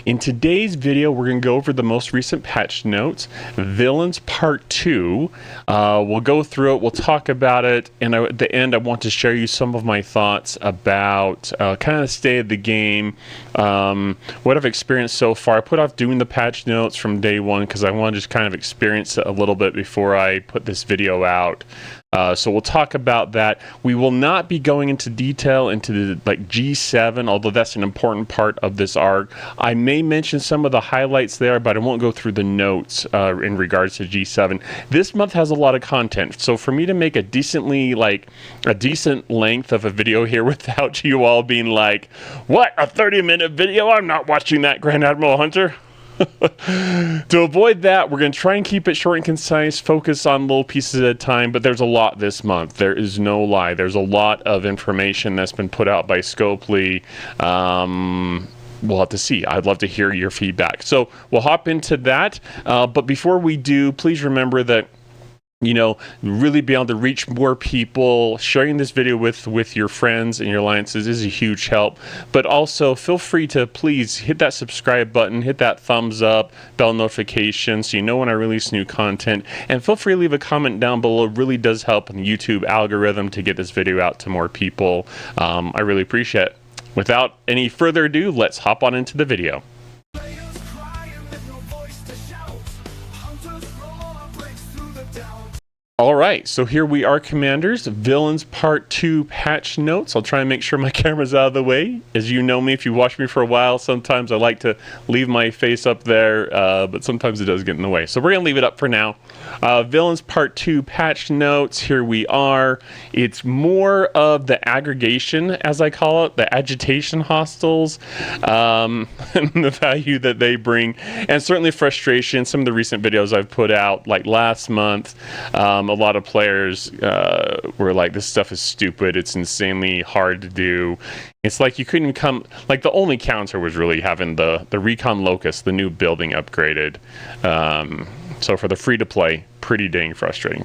In today's video, we're going to go over the most recent patch notes, Villains Part 2. We'll go through it, we'll talk about it, and at the end I want to share you some of my thoughts about kind of the state of the game, what I've experienced so far. I put off doing the patch notes from day one because I want to just kind of experience it a little bit before I put this video out. So we'll talk about that. We will not be going into detail into the G7, although that's an important part of this arc. I may mention some of the highlights there, but I won't go through the notes in regards to G7. This month has a lot of content, so for me to make a decent length of a video here without you all being like, "What, a 30-minute video? I'm not watching that, Grand Admiral Hunter." To avoid that, we're going to try and keep it short and concise, focus on little pieces at a time, but there's a lot this month. There is no lie. There's a lot of information that's been put out by Scopely. We'll have to see. I'd love to hear your feedback. So we'll hop into that. But before we do, please remember that really be able to reach more people. Sharing this video with your friends and your alliances is a huge help. But also feel free to please hit that subscribe button, hit that thumbs up, bell notification so you know when I release new content. And feel free to leave a comment down below. It really does help in the YouTube algorithm to get this video out to more people. I really appreciate it. Without any further ado, let's hop on into the video. All right, so here we are, Commanders. Villains Part 2 patch notes. I'll try and make sure my camera's out of the way. As you know me, if you watch me for a while, sometimes I like to leave my face up there, but sometimes it does get in the way. So we're going to leave it up for now. Villains Part 2 patch notes. Here we are. It's more of the aggregation, as I call it, the agitation hostiles, and the value that they bring, and certainly frustration. Some of the recent videos I've put out, like last month, a lot of players were like, this stuff is stupid, it's insanely hard to do. It's like you couldn't come, like the only counter was really having the recon locust, the new building upgraded. So for the free-to-play, pretty dang frustrating.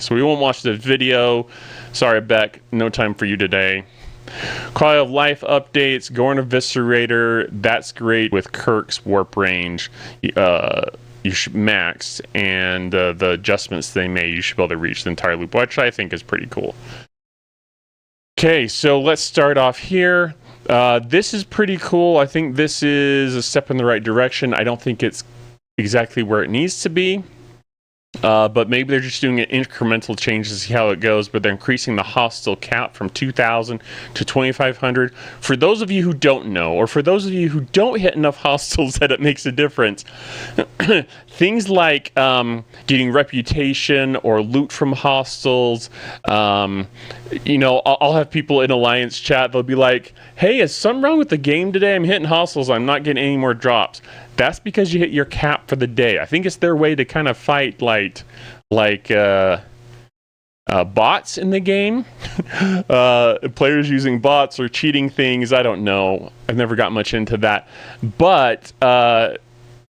So we won't watch the video. Sorry, Beck, no time for you today. Quality of life updates, Gorn Eviscerator, that's great with Kirk's warp range. You should max, and the adjustments they made, you should be able to reach the entire loop, which I think is pretty cool. Okay, so let's start off here. This is pretty cool. I think this is a step in the right direction. I don't think it's exactly where it needs to be. But maybe they're just doing an incremental change to see how it goes, but they're increasing the hostile cap from 2,000 to 2,500. For those of you who don't know, or for those of you who don't hit enough hostiles that it makes a difference, things like getting reputation or loot from hostiles, I'll have people in Alliance chat, they'll be like, hey, is something wrong with the game today? I'm hitting hostiles, I'm not getting any more drops. That's because you hit your cap for the day. I think it's their way to kind of fight bots in the game. Players using bots or cheating things. I don't know. I've never got much into that. But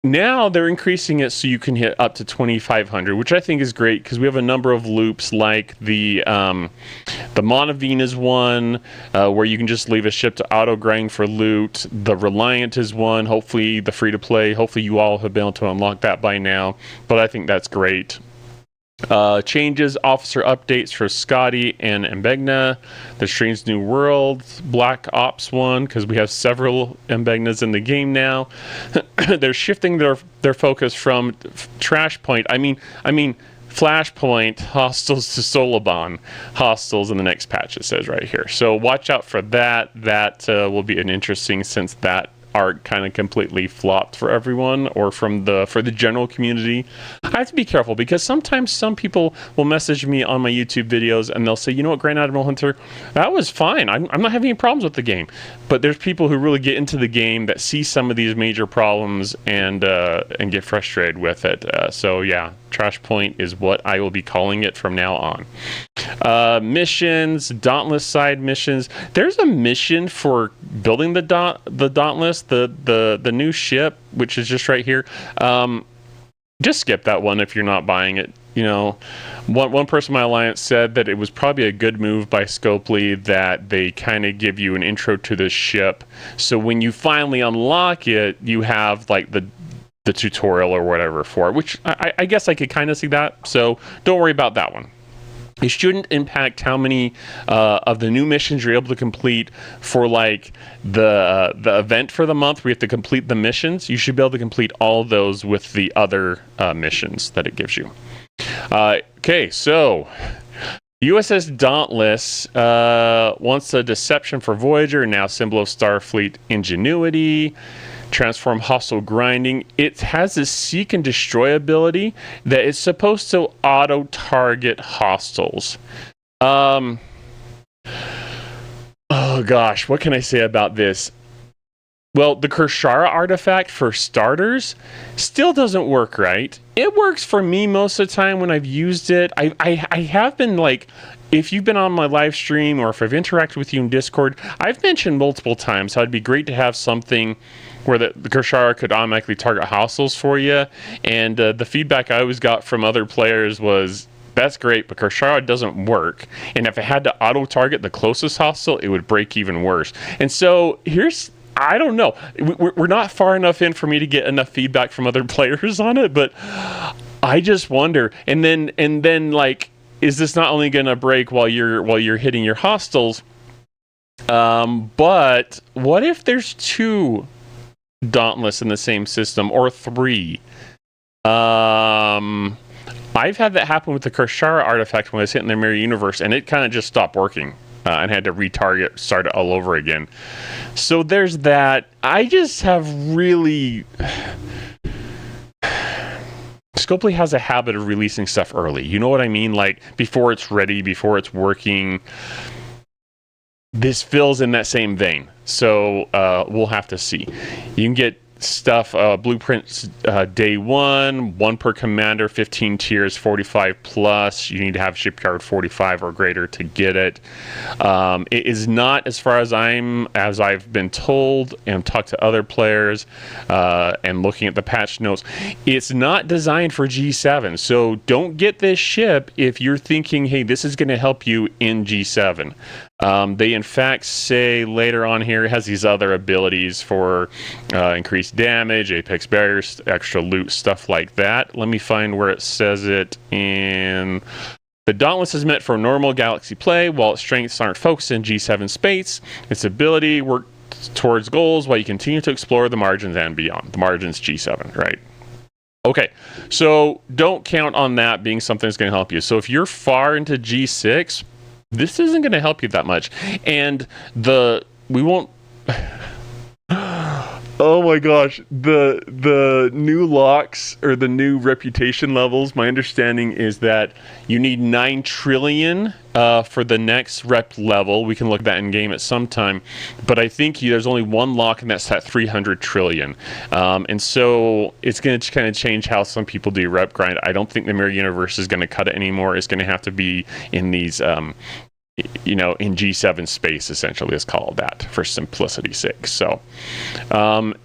now they're increasing it so you can hit up to 2,500, which I think is great because we have a number of loops like the Monavine is one where you can just leave a ship to auto grind for loot. The Reliant is one. Hopefully the free to play. Hopefully you all have been able to unlock that by now. But I think that's great. Changes, officer updates for Scotty and Mbegna, the Strange New World, Black Ops one, because we have several Mbegnas in the game now. They're shifting their focus from Flashpoint hostiles to Solobon hostiles in the next patch, it says right here. So watch out for that. That will be an interesting, since that arc kind of completely flopped for everyone, or for the general community. I have to be careful because sometimes some people will message me on my YouTube videos and they'll say, you know what, Grand Admiral Hunter, that was fine. I'm not having any problems with the game. But there's people who really get into the game that see some of these major problems and get frustrated with it. So yeah, Trash Point is what I will be calling it from now on. Missions, Dauntless side missions. There's a mission for building the Dauntless, the new ship, which is just right here. Just skip that one if you're not buying it. one person in my alliance said that it was probably a good move by Scopely that they kind of give you an intro to the ship. So when you finally unlock it, you have like the tutorial or whatever for it, which I guess I could kind of see that. So don't worry about that one. It shouldn't impact how many of the new missions you're able to complete for like the event for the month where you have to complete the missions. You should be able to complete all of those with the other missions that it gives you. Okay, so USS Dauntless wants a deception for Voyager, now symbol of Starfleet ingenuity. Transform hostile grinding. It has this seek and destroy ability that is supposed to auto target hostiles. Oh gosh, what can I say about this? Well, the Kirshara artifact, for starters, still doesn't work right. It works for me most of the time when I've used it. I have been like, if you've been on my live stream or if I've interacted with you in Discord, I've mentioned multiple times how it'd be great to have something where the Kirshara could automatically target hostiles for you. And the feedback I always got from other players was, that's great, but Kirshara doesn't work. And if it had to auto-target the closest hostile, it would break even worse. And so I don't know. We're not far enough in for me to get enough feedback from other players on it, but I just wonder. And then like, is this not only going to break while you're hitting your hostiles, but what if there's two Dauntless in the same system, or three? I've had that happen with the Kirshara artifact when I was hitting the Mirror Universe, and it kind of just stopped working and had to retarget, start it all over again. So there's that. I just have really... Scopely has a habit of releasing stuff early. You know what I mean? Like, before it's ready, before it's working. This fills in that same vein. So we'll have to see. You can get stuff, blueprints day one per commander, 15 tiers, 45 plus. You need to have shipyard 45 or greater to get it. It is not, as far as I've been told and talked to other players and looking at the patch notes, it's not designed for G7. So don't get this ship if you're thinking, hey, this is going to help you in G7. They in fact say later on here it has these other abilities for increased damage, apex barriers, extra loot, stuff like that. Let me find where it says it in... The Dauntless is meant for normal galaxy play, while its strengths aren't focused in G7 space. Its ability works towards goals while you continue to explore the margins and beyond. The margins G7, right? Okay, so don't count on that being something that's going to help you. So if you're far into G6, this isn't going to help you that much. And we won't... Oh my gosh, the new locks or the new reputation levels, my understanding is that you need 9 trillion for the next rep level. We can look at that in game at some time, but I think there's only one lock, and that's at 300 trillion. And so it's going to kind of change how some people do rep grind. I don't think the Mirror Universe is going to cut it anymore. It's going to have to be in these in G7 space, essentially. Let's call it that for simplicity's sake. So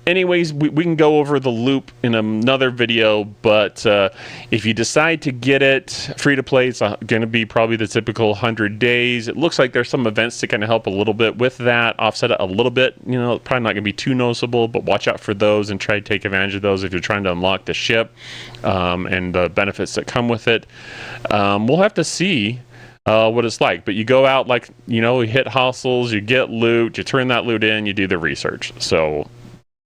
anyways, we can go over the loop in another video, but if you decide to get it free to play, it's going to be probably the typical 100 days. It looks like there's some events to kind of help a little bit with that, offset it a little bit. Probably not going to be too noticeable, but watch out for those and try to take advantage of those if you're trying to unlock the ship and the benefits that come with it. We'll have to see what it's like, but you go out, like, you hit hostiles, you get loot, you turn that loot in, you do the research. So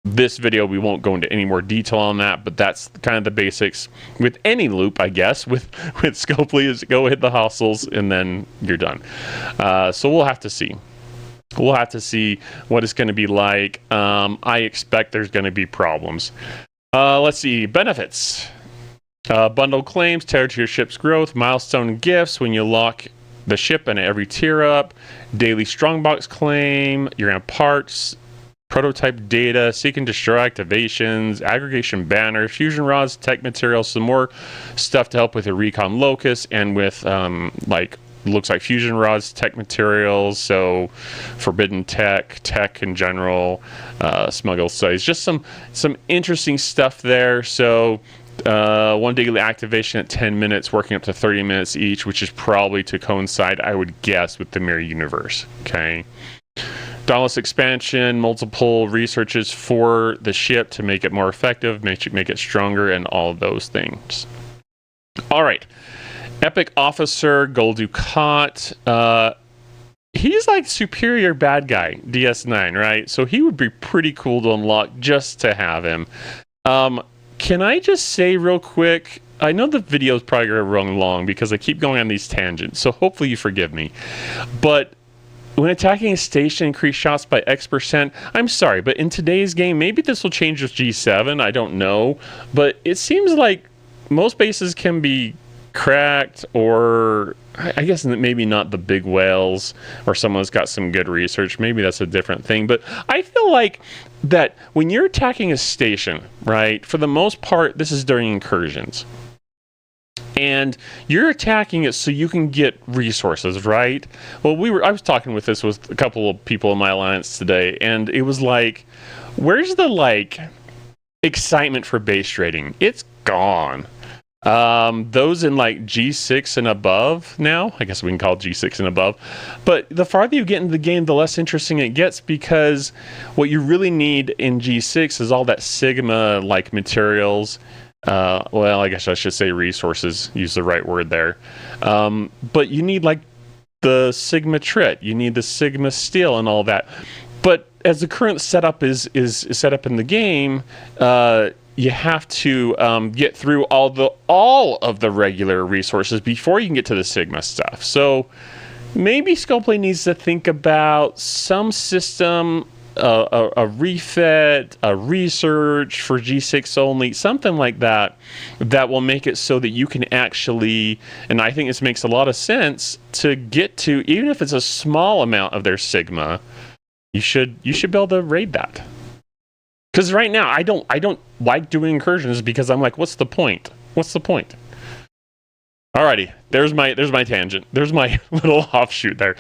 this video, we won't go into any more detail on that, but that's kind of the basics with any loop, I guess. With Scopely, is go hit the hostiles and then you're done. So we'll have to see. We'll have to see what it's going to be like. I expect there's going to be problems. Let's see, benefits. Bundle claims, tear to your ship's growth, milestone gifts when you lock the ship and every tier up, daily strongbox claim, you're going to parts, prototype data, seek and destroy activations, aggregation banners, fusion rods, tech materials, some more stuff to help with the recon locus and with looks like fusion rods, tech materials, so forbidden tech in general, smuggle studies, just some interesting stuff there. So One daily activation at 10 minutes, working up to 30 minutes each, which is probably to coincide, I would guess, with the Mirror Universe. Okay. Dauntless expansion, multiple researches for the ship to make it more effective, make it stronger, and all of those things. All right. Epic Officer, Gul Dukat. He's like superior bad guy, DS9, right? So he would be pretty cool to unlock just to have him. Can I just say real quick, I know the video is probably going to run long because I keep going on these tangents, so hopefully you forgive me. But when attacking a station, increase shots by X%. I'm sorry, but in today's game, maybe this will change with G7. I don't know. But it seems like most bases can be cracked, or I guess maybe not the big whales or someone's got some good research. Maybe that's a different thing. But I feel like that when you're attacking a station, right, for the most part, this is during incursions. And you're attacking it so you can get resources, right? Well, I was talking with a couple of people in my alliance today, and it was like, where's the excitement for base trading? It's gone. Those in G6 and above now, I guess we can call it G6 and above, but the farther you get into the game, the less interesting it gets, because what you really need in G6 is all that Sigma materials. Well, I guess I should say resources, use the right word there. But you need the Sigma Trit, you need the Sigma Steel and all that. But as the current setup is set up in the game, you have to get through all of the regular resources before you can get to the Sigma stuff. So maybe Scopely needs to think about some system, a refit, a research for G6 only, something like that, that will make it so that you can actually, and I think this makes a lot of sense, to get to, even if it's a small amount of their Sigma, you should be able to raid that. Because right now I don't like doing incursions, because I'm like, what's the point? What's the point? Alrighty, there's my tangent. There's my little offshoot there.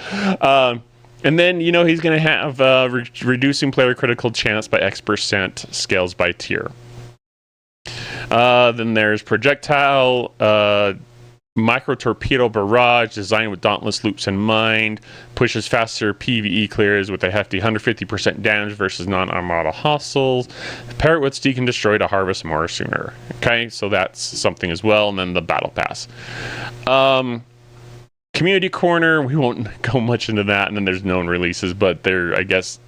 And then, he's going to have reducing player critical chance by X%, scales by tier. Then there's projectile, micro torpedo barrage designed with dauntless loops in mind, pushes faster PvE clears with a hefty 150% damage versus non-armada hostiles. Pair it with Seek and Destroy to harvest more sooner. Okay, so that's something as well. And then the battle pass. Community corner, we won't go much into that. And then there's known releases, but I guess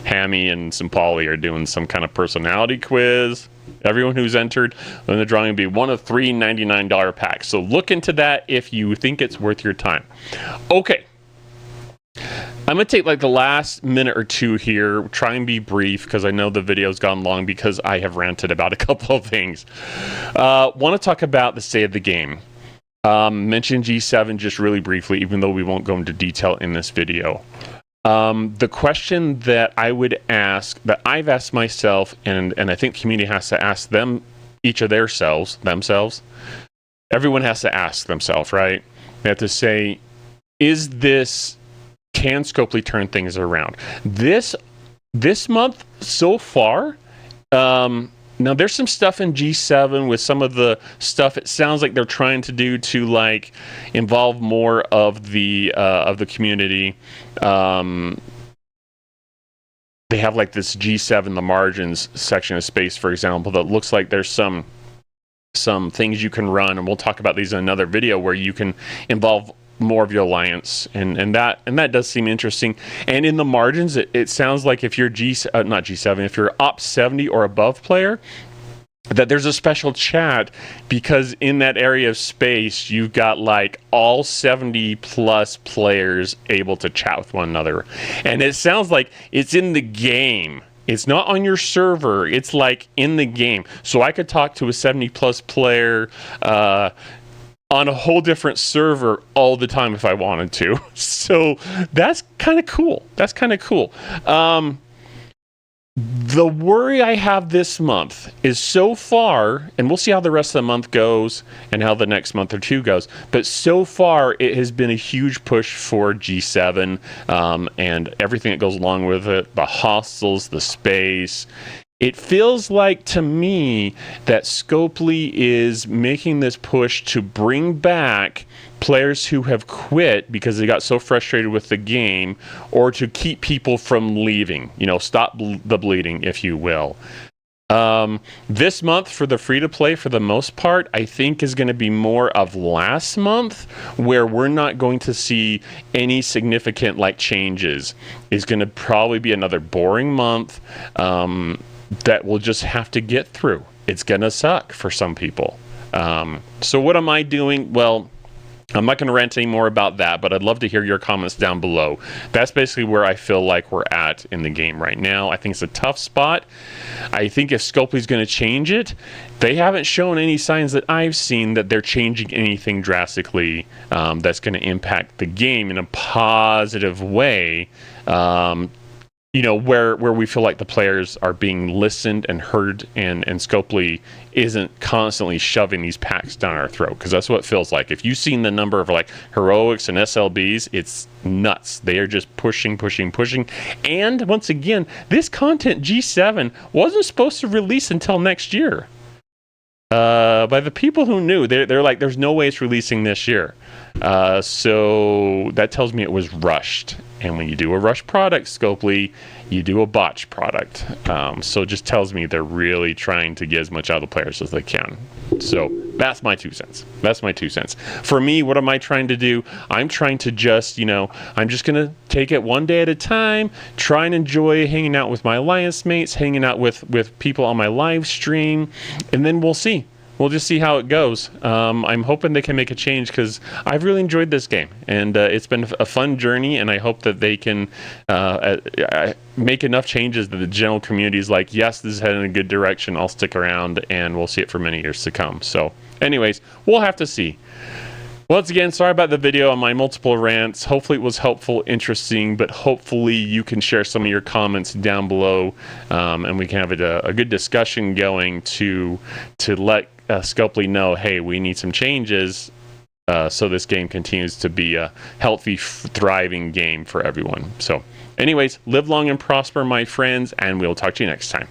Hammy and Simpali are doing some kind of personality quiz. Everyone who's entered in the drawing will be one of 3 $99 packs. So look into that if you think it's worth your time. Okay. I'm going to take the last minute or two here, try and be brief, because I know the video's gone long because I have ranted about a couple of things. Want to talk about the state of the game. Mention G7 just really briefly, even though we won't go into detail in this video. The question that I would ask, that I've asked myself, and I think the community has to ask them, each of themselves, everyone has to ask themselves, right? They have to say, can Scopely turn things around? This month so far, now there's some stuff in G7 with some of the stuff it sounds like they're trying to do to involve more of the community. They have this G7 the margins section of space, for example, that looks like there's some things you can run, and we'll talk about these in another video, where you can involve more of your alliance, and that does seem interesting. And in the margins, it sounds like if you're not G7, if you're Op 70 or above player, that there's a special chat, because in that area of space you've got all 70 plus players able to chat with one another, and it sounds like it's in the game. It's not on your server, it's in the game. So I could talk to a 70 plus player on a whole different server all the time if I wanted to. So that's kind of cool. The worry I have this month is, so far, and we'll see how the rest of the month goes and how the next month or two goes, but so far it has been a huge push for G7 and everything that goes along with it, the hostiles, the space. It feels like to me that Scopely is making this push to bring back players who have quit because they got so frustrated with the game, or to keep people from leaving, stop the bleeding, if you will. This month for the free-to-play, for the most part, I think is going to be more of last month, where we're not going to see any significant changes. It's going to probably be another boring month that we'll just have to get through. It's going to suck for some people. So what am I doing? Well, I'm not going to rant any more about that, but I'd love to hear your comments down below. That's basically where I feel like we're at in the game right now. I think it's a tough spot. I think if Scopely's going to change it, they haven't shown any signs that I've seen that they're changing anything drastically that's going to impact the game in a positive way. Where we feel like the players are being listened and heard, and Scopely isn't constantly shoving these packs down our throat, because that's what it feels like. If you've seen the number of heroics and SLBs, it's nuts. They are just pushing. And once again, this content G7 wasn't supposed to release until next year. By the people who knew, they're like, there's no way it's releasing this year. So that tells me it was rushed. And when you do a rush product, Scopely, you do a botch product. So it just tells me they're really trying to get as much out of the players as they can. So that's my 2 cents. For me, what am I trying to do? I'm trying to just, I'm just going to take it one day at a time, try and enjoy hanging out with my alliance mates, hanging out with people on my live stream, and then we'll see. We'll just see how it goes. I'm hoping they can make a change, because I've really enjoyed this game, and it's been a fun journey, and I hope that they can make enough changes that the general community is like, yes, this is heading in a good direction. I'll stick around, and we'll see it for many years to come. So anyways, we'll have to see. Once again, sorry about the video on my multiple rants. Hopefully it was helpful, interesting, but hopefully you can share some of your comments down below, and we can have a good discussion going to let Scopely know, hey, we need some changes so this game continues to be a healthy, thriving game for everyone. So anyways, live long and prosper, my friends, and we'll talk to you next time.